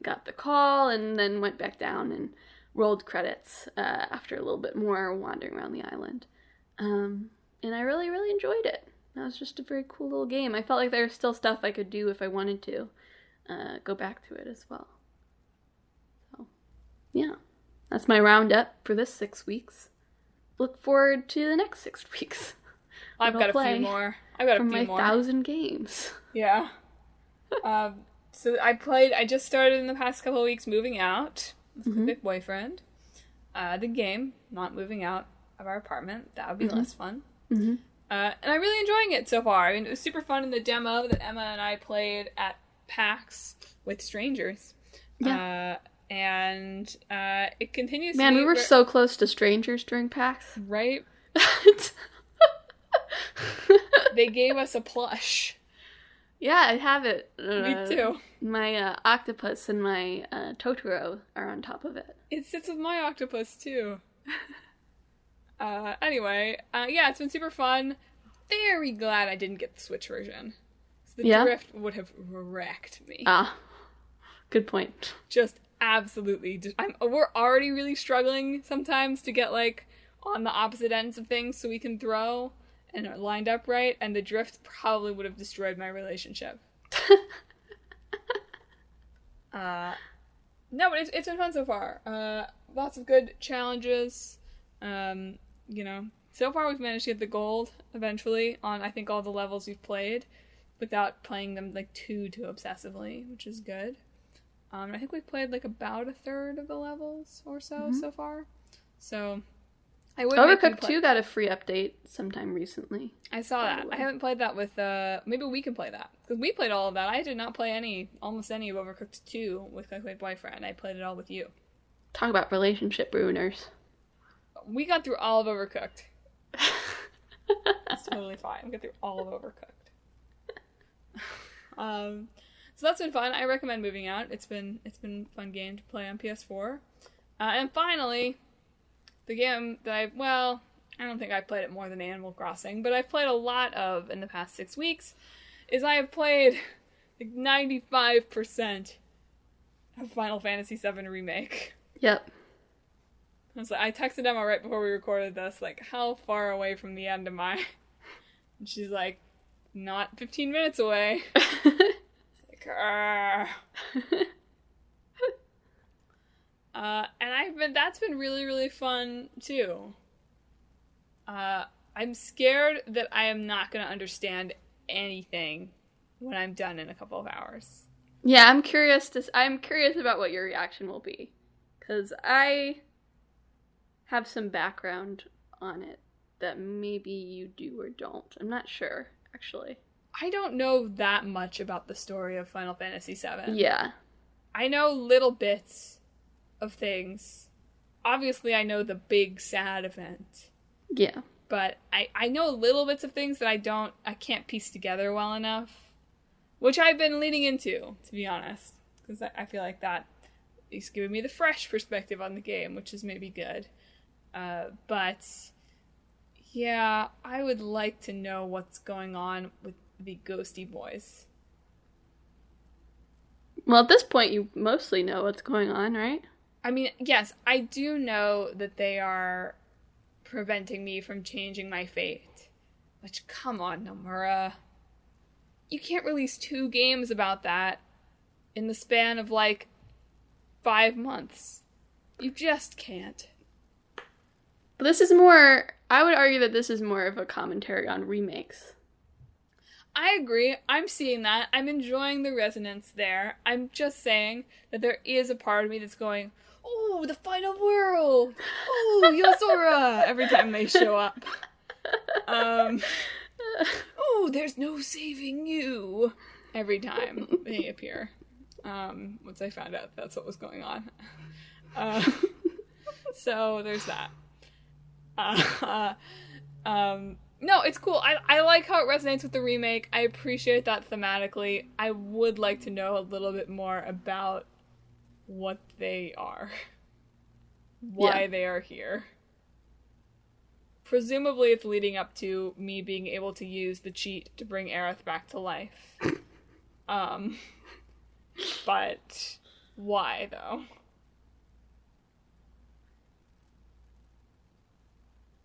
[SPEAKER 2] got the call, and then went back down and rolled credits after a little bit more wandering around the island. And I really, really enjoyed it. That was just a very cool little game. I felt like there was still stuff I could do if I wanted to go back to it as well. So, yeah. That's my roundup for this 6 weeks. Look forward to the next 6 weeks.
[SPEAKER 1] I've got a few more. I've got a few more.
[SPEAKER 2] From my 1,000 games.
[SPEAKER 1] Yeah. So I just started in the past couple of weeks moving out with the big boyfriend. The game, not moving out of our apartment. That would be less fun. Mm-hmm. And I'm really enjoying it so far. I mean, it was super fun in the demo that Emma and I played at PAX with strangers. Yeah. And it continues to be...
[SPEAKER 2] Man, we were so close to strangers during PAX.
[SPEAKER 1] Right? They gave us a plush.
[SPEAKER 2] Yeah, I have it.
[SPEAKER 1] Me too.
[SPEAKER 2] My octopus and my Totoro are on top of it.
[SPEAKER 1] It sits with my octopus, too. Anyway, yeah, it's been super fun. Very glad I didn't get the Switch version. The drift would have wrecked me.
[SPEAKER 2] Good point.
[SPEAKER 1] Just absolutely. We're already really struggling sometimes to get, like, on the opposite ends of things so we can throw and are lined up right, and the drift probably would have destroyed my relationship. No, but it's been fun so far. Lots of good challenges. You know, so far we've managed to get the gold eventually on, I think, all the levels we've played. without playing them like too obsessively, which is good. I think we played like about a third of the levels or so far. So I would
[SPEAKER 2] Overcooked 2 got a free update sometime recently.
[SPEAKER 1] I saw that. I haven't played that with maybe we can play that, because we played all of that. I did not play almost any of Overcooked 2 with my boyfriend. I played it all with you. Talk
[SPEAKER 2] about relationship ruiners.
[SPEAKER 1] We got through all of Overcooked. It's totally fine. We got through all of Overcooked. So that's been fun. I recommend moving out. It's been a fun game to play on PS4. And finally, the game that I don't think I've played it more than Animal Crossing, but I've played a lot of in the past 6 weeks, is I have played like 95% of Final Fantasy VII Remake.
[SPEAKER 2] Yep.
[SPEAKER 1] I texted Emma right before we recorded this, like, how far away from the end am I? And she's like, not 15 minutes away. It's like, and that's been really, really fun, too. I'm scared that I am not going to understand anything when I'm done in a couple of hours.
[SPEAKER 2] Yeah, I'm curious about what your reaction will be, because I have some background on it that maybe you do or don't. I'm not sure, actually.
[SPEAKER 1] I don't know that much about the story of Final Fantasy VII.
[SPEAKER 2] Yeah.
[SPEAKER 1] I know little bits of things. Obviously, I know the big sad event.
[SPEAKER 2] Yeah.
[SPEAKER 1] But I know little bits of things that I can't piece together well enough. Which I've been leaning into, to be honest. Because I feel like that is giving me the fresh perspective on the game, which is maybe good. But yeah, I would like to know what's going on with the ghosty boys.
[SPEAKER 2] Well, at this point, you mostly know what's going on, right?
[SPEAKER 1] I mean, yes, I do know that they are preventing me from changing my fate. Which, come on, Nomura. You can't release 2 games about that in the span of, 5 months. You just can't.
[SPEAKER 2] But I would argue that this is more of a commentary on remakes.
[SPEAKER 1] I agree. I'm seeing that. I'm enjoying the resonance there. I'm just saying that there is a part of me that's going, "Oh, the final world! Oh, Yozora!" every time they show up. "Oh, there's no saving you!" every time they appear. Once I found out that's what was going on. So there's that. No, it's cool. I like how it resonates with the remake. I appreciate that thematically. I would like to know a little bit more about what they are. Why they are here. Presumably it's leading up to me being able to use the cheat to bring Aerith back to life. But why, though?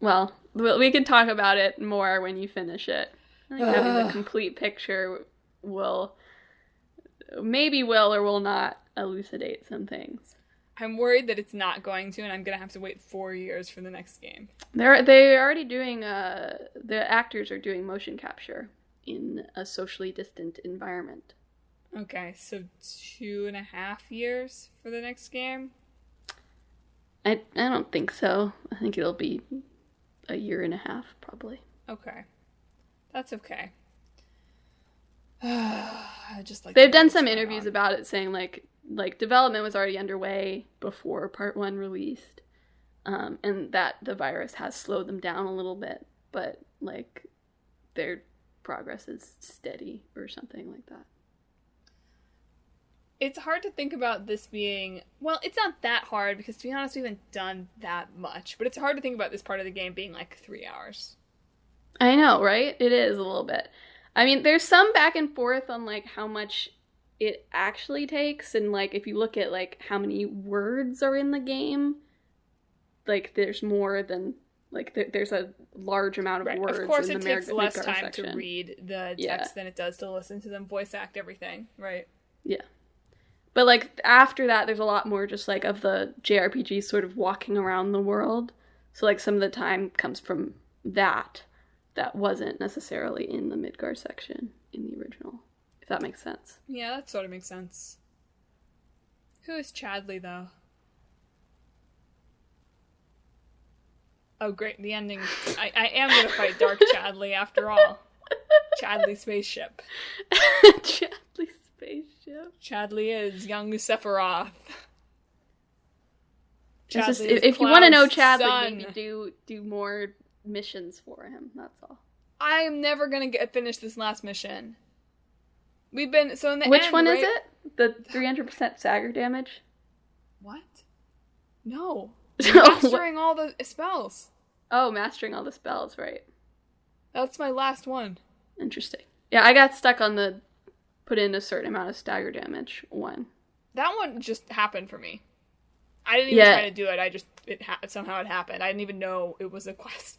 [SPEAKER 2] Well, we can talk about it more when you finish it. I think having the complete picture will or will not elucidate some things.
[SPEAKER 1] I'm worried that it's not going to, and I'm going to have to wait 4 years for the next game.
[SPEAKER 2] They're already doing, the actors are doing motion capture in a socially distant environment.
[SPEAKER 1] Okay, so 2.5 years for the next game?
[SPEAKER 2] I don't think so. I think it'll be 1.5 years, probably.
[SPEAKER 1] Okay. That's okay.
[SPEAKER 2] They've done some interviews about it saying, like development was already underway before Part 1 released, and that the virus has slowed them down a little bit, but, their progress is steady or something like that.
[SPEAKER 1] It's hard to think about this being... Well, it's not that hard, because to be honest, we haven't done that much. But it's hard to think about this part of the game being, 3 hours.
[SPEAKER 2] I know, right? It is a little bit. I mean, there's some back and forth on, how much it actually takes. And, if you look at, how many words are in the game, there's more than... there's a large amount of words.
[SPEAKER 1] Of course,
[SPEAKER 2] in
[SPEAKER 1] it
[SPEAKER 2] the
[SPEAKER 1] takes less time
[SPEAKER 2] section.
[SPEAKER 1] to read the text than it does to listen to them voice act everything, right?
[SPEAKER 2] Yeah. But, after that, there's a lot more just, of the JRPG sort of walking around the world. So, some of the time comes from that. that wasn't necessarily in the Midgar section in the original, if that makes sense.
[SPEAKER 1] Yeah, that sort of makes sense. Who is Chadley, though? Oh, great, the ending. I am going to fight Dark Chadley, after all. Chadley spaceship.
[SPEAKER 2] Chadley spaceship.
[SPEAKER 1] Chadley is young Sephiroth.
[SPEAKER 2] Just, if you want to know Chadley, maybe do more missions for him, that's all.
[SPEAKER 1] I am never going to finish this last mission. We've been, so in the
[SPEAKER 2] Which
[SPEAKER 1] end,
[SPEAKER 2] one
[SPEAKER 1] right?
[SPEAKER 2] is it? The 300% stagger damage?
[SPEAKER 1] What? No. Mastering all the spells.
[SPEAKER 2] Oh, mastering all the spells, right.
[SPEAKER 1] That's my last one.
[SPEAKER 2] Interesting. Yeah, I got stuck on the put in a certain amount of stagger damage one.
[SPEAKER 1] That one just happened for me. I didn't even try to do it. Somehow it happened. I didn't even know it was a quest.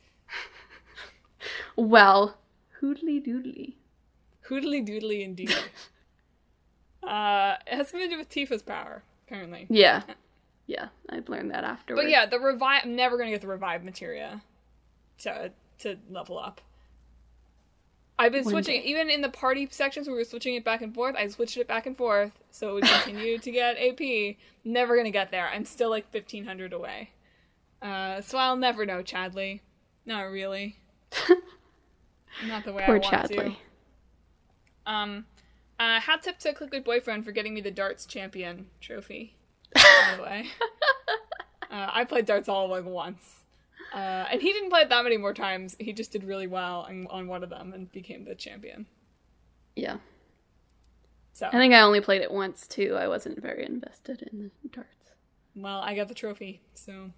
[SPEAKER 2] Well, hoodly doodly.
[SPEAKER 1] Hoodly doodly indeed. It has something to do with Tifa's power, apparently.
[SPEAKER 2] Yeah. Yeah, I've learned that afterwards.
[SPEAKER 1] But yeah, the revive. I'm never gonna get the revive materia to level up. I've been switching, even in the party sections where we were switching it back and forth, I switched it back and forth, so it would continue to get AP. Never gonna get there. I'm still like 1,500 away. So I'll never know Chadley. Not really. Not the way
[SPEAKER 2] Poor
[SPEAKER 1] I want
[SPEAKER 2] Chadley.
[SPEAKER 1] to. Hat tip to Clickwood Boyfriend for getting me the darts champion trophy. By the way. I played darts all like once. And he didn't play it that many more times. He just did really well on one of them and became the champion.
[SPEAKER 2] Yeah.
[SPEAKER 1] So
[SPEAKER 2] I think I only played it once, too. I wasn't very invested in the darts.
[SPEAKER 1] Well, I got the trophy, so...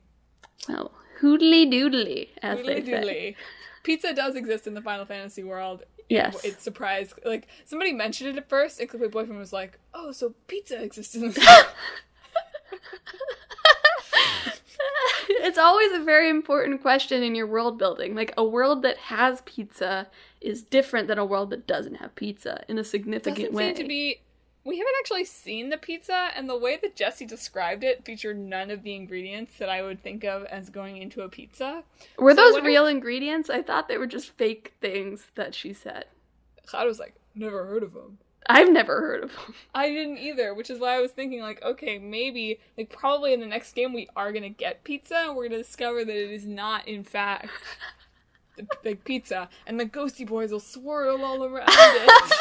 [SPEAKER 2] Well, hoodly doodly, as they say.
[SPEAKER 1] Doodly. Pizza does exist in the Final Fantasy world.
[SPEAKER 2] Yes.
[SPEAKER 1] It's surprised. Like, somebody mentioned it at first, and my boyfriend was like, oh, so pizza exists in this world.
[SPEAKER 2] It's always a very important question in your world building. Like, a world that has pizza is different than a world that doesn't have pizza in a significant way.
[SPEAKER 1] Seem to be... We haven't actually seen the pizza, and the way that Jessie described it featured none of the ingredients that I would think of as going into a pizza.
[SPEAKER 2] Were those real ingredients? I thought they were just fake things that she said.
[SPEAKER 1] I was like, never heard of them.
[SPEAKER 2] I've never heard of them.
[SPEAKER 1] I didn't either, which is why I was thinking, like, okay, maybe, like, probably in the next game we are gonna get pizza, and we're gonna discover that it is not, in fact, like, pizza, and the ghosty boys will swirl all around it.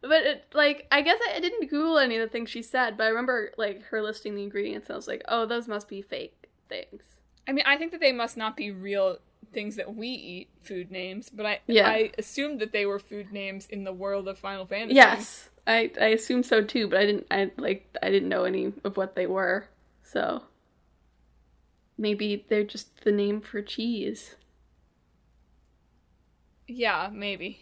[SPEAKER 2] But, I guess I didn't Google any of the things she said, but I remember, her listing the ingredients, and I was like, oh, those must be fake things.
[SPEAKER 1] I mean, I think that they must not be real things that we eat, food names, but I assumed that they were food names in the world of Final Fantasy.
[SPEAKER 2] Yes, I assumed so too, but I didn't know any of what they were, so maybe they're just the name for cheese.
[SPEAKER 1] Yeah, maybe.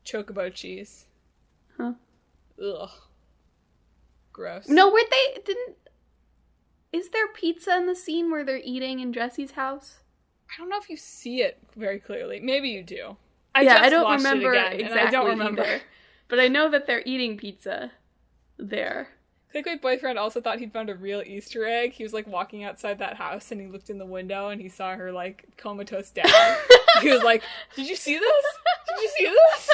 [SPEAKER 1] Chocobo cheese.
[SPEAKER 2] Huh?
[SPEAKER 1] Ugh. Gross.
[SPEAKER 2] No, is there pizza in the scene where they're eating in Jessie's house?
[SPEAKER 1] I don't know if you see it very clearly. Maybe you do.
[SPEAKER 2] I don't remember exactly.
[SPEAKER 1] I don't remember.
[SPEAKER 2] Either. But I know that they're eating pizza there.
[SPEAKER 1] Clickbait Boyfriend also thought he'd found a real Easter egg. He was like walking outside that house and he looked in the window and he saw her like comatose dad. He was like, "Did you see this? Did you see this?"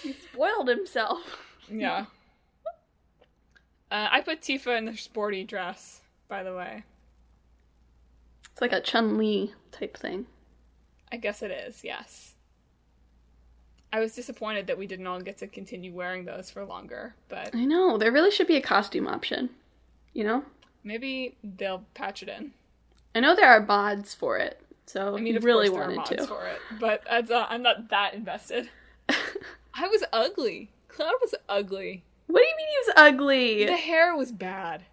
[SPEAKER 2] He spoiled himself.
[SPEAKER 1] Yeah. I put Tifa in the sporty dress, by the way.
[SPEAKER 2] It's like a Chun-Li type thing.
[SPEAKER 1] I guess it is, yes. I was disappointed that we didn't all get to continue wearing those for longer, but...
[SPEAKER 2] I know, there really should be a costume option, you know?
[SPEAKER 1] Maybe they'll patch it in.
[SPEAKER 2] I know there are mods for it, so
[SPEAKER 1] I mean,
[SPEAKER 2] if you really
[SPEAKER 1] there are
[SPEAKER 2] wanted
[SPEAKER 1] mods
[SPEAKER 2] to.
[SPEAKER 1] for it, but I'm not that invested. I was ugly. Cloud was ugly.
[SPEAKER 2] What do you mean he was ugly?
[SPEAKER 1] The hair was bad.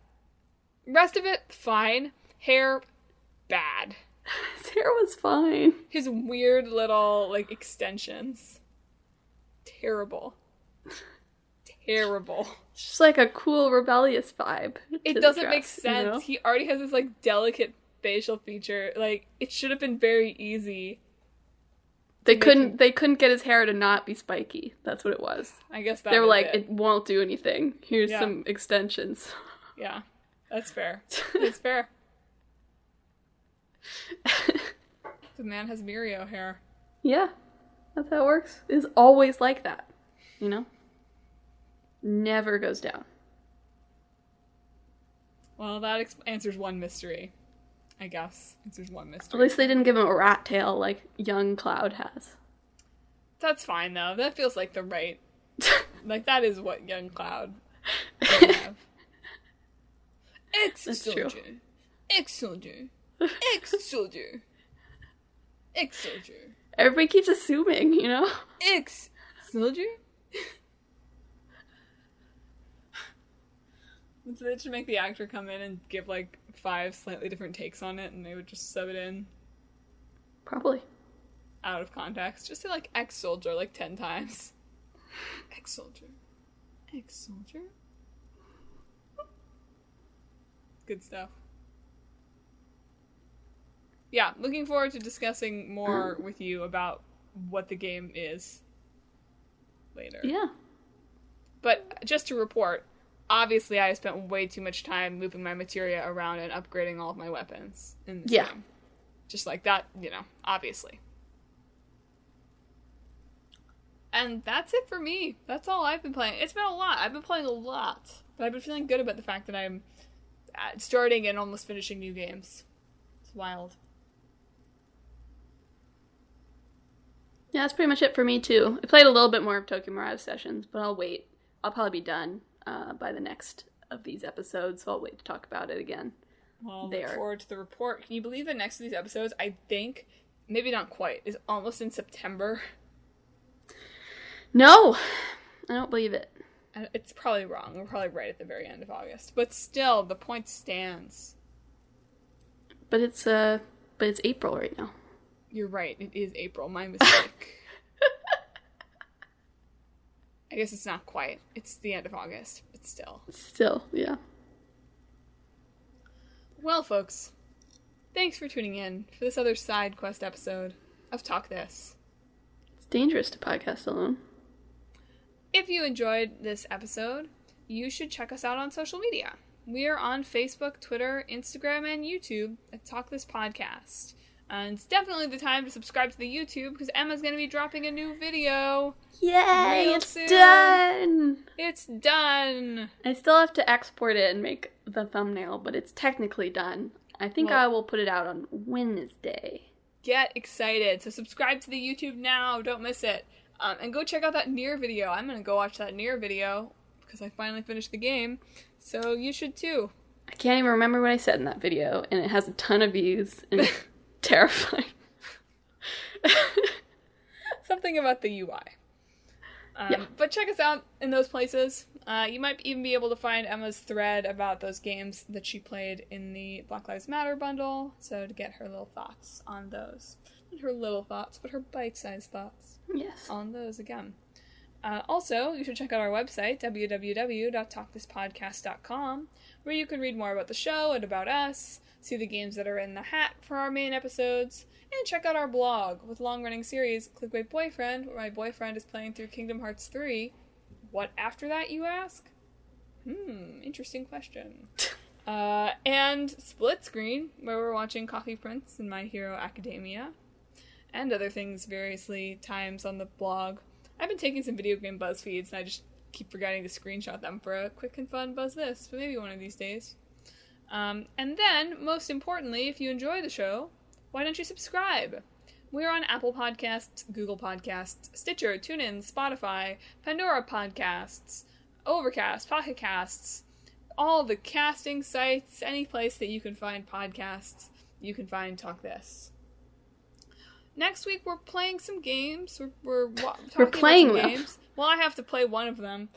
[SPEAKER 1] Rest of it, fine. Hair, bad.
[SPEAKER 2] His hair was fine.
[SPEAKER 1] His weird little, like, extensions. Terrible. Terrible.
[SPEAKER 2] It's just like a cool, rebellious vibe.
[SPEAKER 1] It doesn't make sense.
[SPEAKER 2] You know?
[SPEAKER 1] He already has this, like, delicate facial feature. Like, it should have been very easy
[SPEAKER 2] They couldn't get his hair to not be spiky. That's what it was.
[SPEAKER 1] I guess that
[SPEAKER 2] they were like,
[SPEAKER 1] it
[SPEAKER 2] won't do anything. Here's some extensions.
[SPEAKER 1] Yeah, that's fair. It's fair. The man has Mirio hair.
[SPEAKER 2] Yeah, that's how it works. It's always like that, you know? Never goes down.
[SPEAKER 1] Well, that answers one mystery, I guess. Answers one mystery.
[SPEAKER 2] At least they didn't give him a rat tail like young Cloud has.
[SPEAKER 1] That's fine, though. That feels like the right... like, that is what young Cloud would have. Ex-soldier. Ex-soldier. Ex-soldier. Ex-soldier.
[SPEAKER 2] Everybody keeps assuming, you know?
[SPEAKER 1] Ex-soldier? So they should make the actor come in and give, like, 5 slightly different takes on it, and they would just sub it in.
[SPEAKER 2] Probably.
[SPEAKER 1] Out of context. Just say, like, ex-soldier, like, 10 times. Ex-soldier. Ex-soldier? Good stuff. Yeah, looking forward to discussing more with you about what the game is later.
[SPEAKER 2] Yeah.
[SPEAKER 1] But just to report, obviously I spent way too much time moving my materia around and upgrading all of my weapons in this game. Just like that, you know, obviously. And that's it for me. That's all I've been playing. It's been a lot. I've been playing a lot. But I've been feeling good about the fact that I'm starting and almost finishing new games. It's wild.
[SPEAKER 2] Yeah, that's pretty much it for me, too. I played a little bit more of Tokyo Mirage Sessions, but I'll wait. I'll probably be done by the next of these episodes, so I'll wait to talk about it again.
[SPEAKER 1] Well, look forward to the report. Can you believe the next of these episodes, I think, maybe not quite, is almost in September?
[SPEAKER 2] No! I don't believe it.
[SPEAKER 1] It's probably wrong. We're probably right at the very end of August. But still, the point stands.
[SPEAKER 2] But it's April right now.
[SPEAKER 1] You're right. It is April. My mistake. I guess it's not quite. It's the end of August, but still.
[SPEAKER 2] Still, yeah.
[SPEAKER 1] Well, folks, thanks for tuning in for this other side quest episode of Talk This.
[SPEAKER 2] It's dangerous to podcast alone.
[SPEAKER 1] If you enjoyed this episode, you should check us out on social media. We are on Facebook, Twitter, Instagram, and YouTube at Talk This Podcast. And it's definitely the time to subscribe to the YouTube because Emma's going to be dropping a new video.
[SPEAKER 2] Yay! It's done!
[SPEAKER 1] It's done!
[SPEAKER 2] I still have to export it and make the thumbnail, but it's technically done. I think I will put it out on Wednesday.
[SPEAKER 1] Get excited. So subscribe to the YouTube now. Don't miss it. And go check out that Nier video. I'm going to go watch that Nier video because I finally finished the game. So you should too.
[SPEAKER 2] I can't even remember what I said in that video, and it has a ton of views, and it's terrifying.
[SPEAKER 1] Something about the UI. But check us out in those places. You might even be able to find Emma's thread about those games that she played in the Black Lives Matter bundle, so to get her little thoughts on those. Not her little thoughts, but her bite-sized thoughts on those again. Also, you should check out our website, www.talkthispodcast.com, where you can read more about the show and about us, see the games that are in the hat for our main episodes, and check out our blog with long-running series Clickbait Boyfriend, where my boyfriend is playing through Kingdom Hearts 3. What after that, you ask? Interesting question. And Split Screen, where we're watching Coffee Prince and My Hero Academia, and other things variously times on the blog. I've been taking some video game buzz feeds, and I just keep forgetting to screenshot them for a quick and fun buzz this, but maybe one of these days. And then, most importantly, if you enjoy the show, why don't you subscribe? We're on Apple Podcasts, Google Podcasts, Stitcher, TuneIn, Spotify, Pandora Podcasts, Overcast, Pocket Casts, all the casting sites, any place that you can find podcasts, you can find Talk This. Next week, we're playing some games. We're playing some games. Well, I have to play one of them.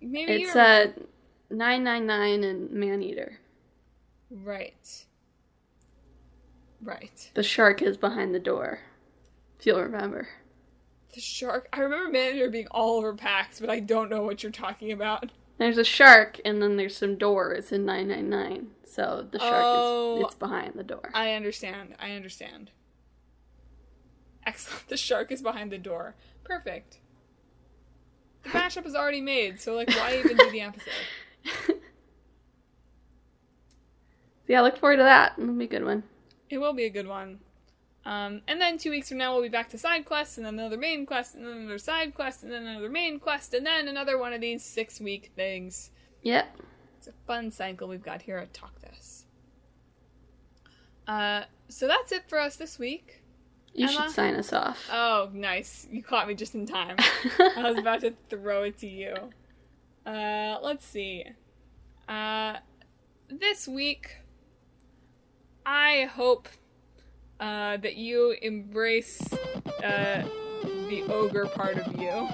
[SPEAKER 1] Maybe
[SPEAKER 2] it's 999 and Maneater.
[SPEAKER 1] Right.
[SPEAKER 2] The shark is behind the door, if you'll remember.
[SPEAKER 1] The shark? I remember Maneater being all over PAX, but I don't know what you're talking about.
[SPEAKER 2] There's a shark, and then there's some doors in 999. So the shark it's behind the door.
[SPEAKER 1] I understand. Excellent. The shark is behind the door. Perfect. The mashup is already made, so, like, why even do the episode?
[SPEAKER 2] Yeah, I look forward to that. It'll be a good one.
[SPEAKER 1] It will be a good one. And then 2 weeks from now, we'll be back to side quests, and then another main quest, and then another side quest, and then another main quest, and then another one of these 6-week things.
[SPEAKER 2] Yep.
[SPEAKER 1] It's a fun cycle we've got here at Talk This. So that's it for us this week.
[SPEAKER 2] You
[SPEAKER 1] Emma?
[SPEAKER 2] should sign us off.
[SPEAKER 1] Oh, nice. You caught me just in time. I was about to throw it to you. Let's see. This week, I hope that you embrace the ogre part of you.